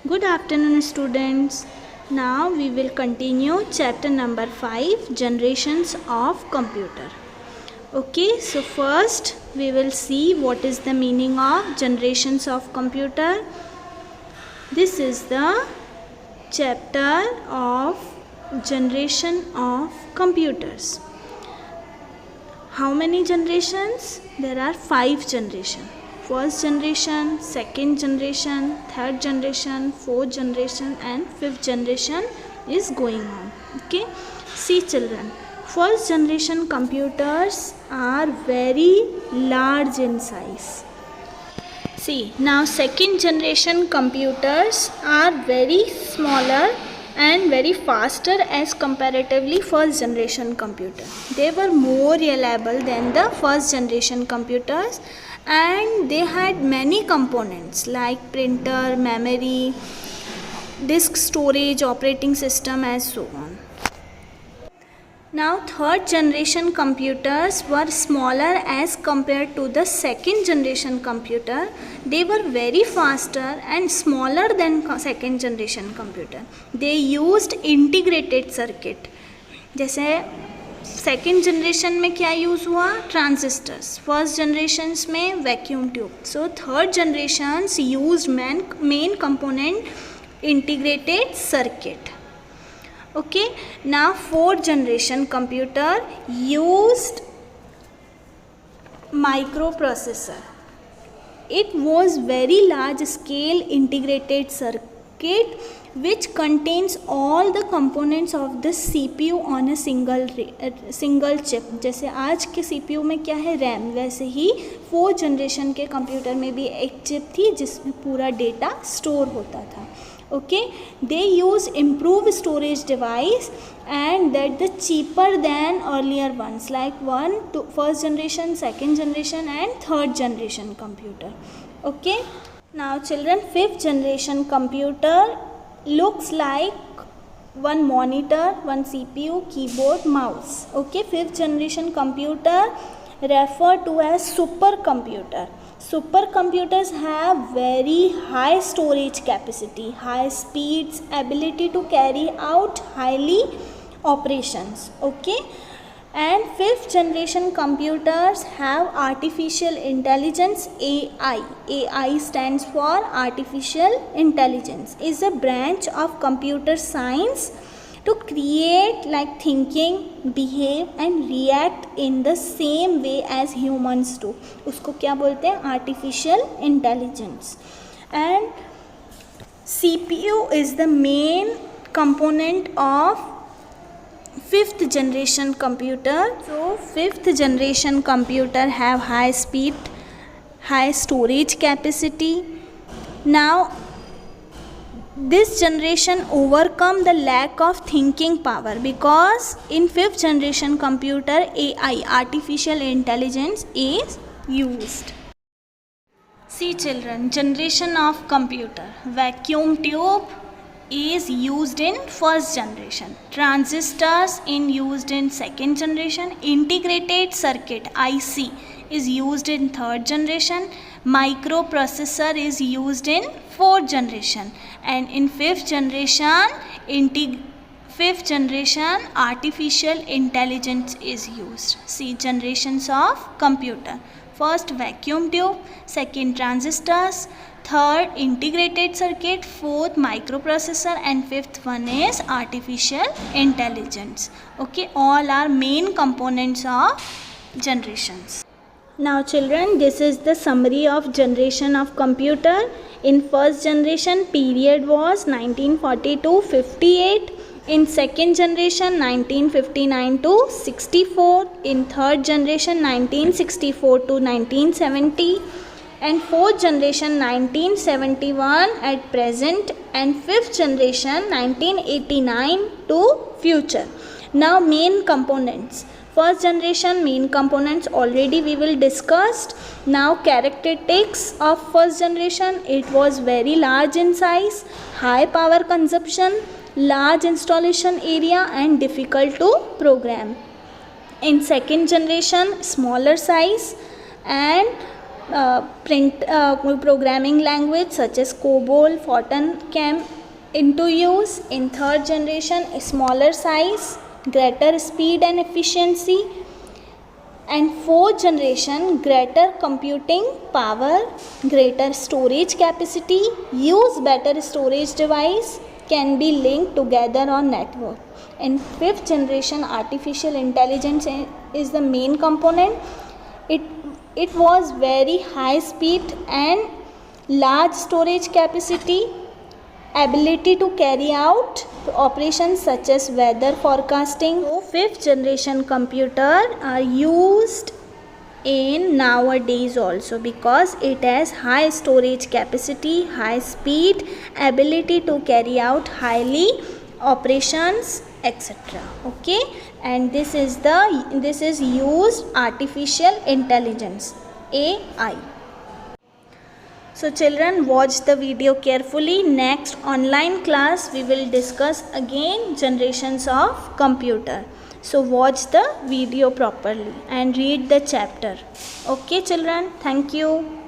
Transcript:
Good afternoon, students. Now we will continue chapter number 5, Generations of Computer. Okay, so first we will see what is the meaning of generations of computer. This is the chapter of generation of computers. How many generations? There are 5 generations. First generation, second generation, third generation, fourth generation and fifth generation is going on. Okay, see children, first generation computers are very large in size. See, now second generation computers are very smaller and very faster as comparatively first generation computer. They were more reliable than the first generation computers, and they had many components like printer, memory, disk storage, operating system and so on. Now third generation computers were smaller as compared to the second generation computer. They were very faster and smaller than second generation computer. They used integrated circuit. जैसे second generation में क्या use हुआ? Transistors. First generations में vacuum tube. So third generations used main component integrated circuit. Okay, now fourth generation computer used microprocessor. It was very large scale integrated circuit which contains all the components of the CPU on a single chip. जैसे आज के CPU में क्या है? RAM. वैसे ही fourth generation के computer में भी एक चिप थी जिसमें पूरा डेटा स्टोर होता था. Okay, they use improved storage device and that the cheaper than earlier ones like first generation, second generation and third generation computer. Okay, now children, fifth generation computer looks like one monitor, one CPU, keyboard, mouse. Okay, fifth generation computer referred to as supercomputer. Supercomputers have very high storage capacity, high speeds, ability to carry out highly operations. Okay, and fifth generation computers have artificial intelligence, AI. AI stands for artificial intelligence. Is a branch of computer science to create like thinking, behave and react in the same way as humans do. उसको क्या बोलते हैं? Artificial intelligence. And CPU is the main component of fifth generation computer. So fifth generation computer have high speed, high storage capacity. Now this generation overcome the lack of thinking power because in fifth generation computer AI, artificial intelligence, is used. See children, generation of computer. Vacuum tube is used in first generation. Transistors used in second generation. Integrated circuit IC is used in third generation. Microprocessor is used in fourth generation, and in fifth generation artificial intelligence is used. See generations of computer. First vacuum tube, second transistors, third integrated circuit, fourth microprocessor and fifth one is artificial intelligence. Okay, all are main components of generations. Now children, this is the summary of generation of computer. In first generation period was 1940 to 58. In second generation 1959 to 64. In third generation 1964 to 1970. And fourth generation 1971 at present. And fifth generation 1989 to future. Now main components. First generation main components already we will discussed. Now characteristics of first generation: it was very large in size, high power consumption, large installation area and difficult to program. In second generation, smaller size and programming language such as COBOL, Fortran came into use. In third generation, a smaller size, greater speed and efficiency. And fourth generation, greater computing power, greater storage capacity, use better storage device, can be linked together on network. And fifth generation, artificial intelligence is the main component. It was very high speed and large storage capacity, ability to carry out operations such as weather forecasting. So fifth generation computer are used in nowadays also because it has high storage capacity, high speed, ability to carry out highly operations, etc. Okay, and this is used artificial intelligence, AI. So children, watch the video carefully. Next online class we will discuss again generations of computer. So watch the video properly and read the chapter. Okay children, thank you.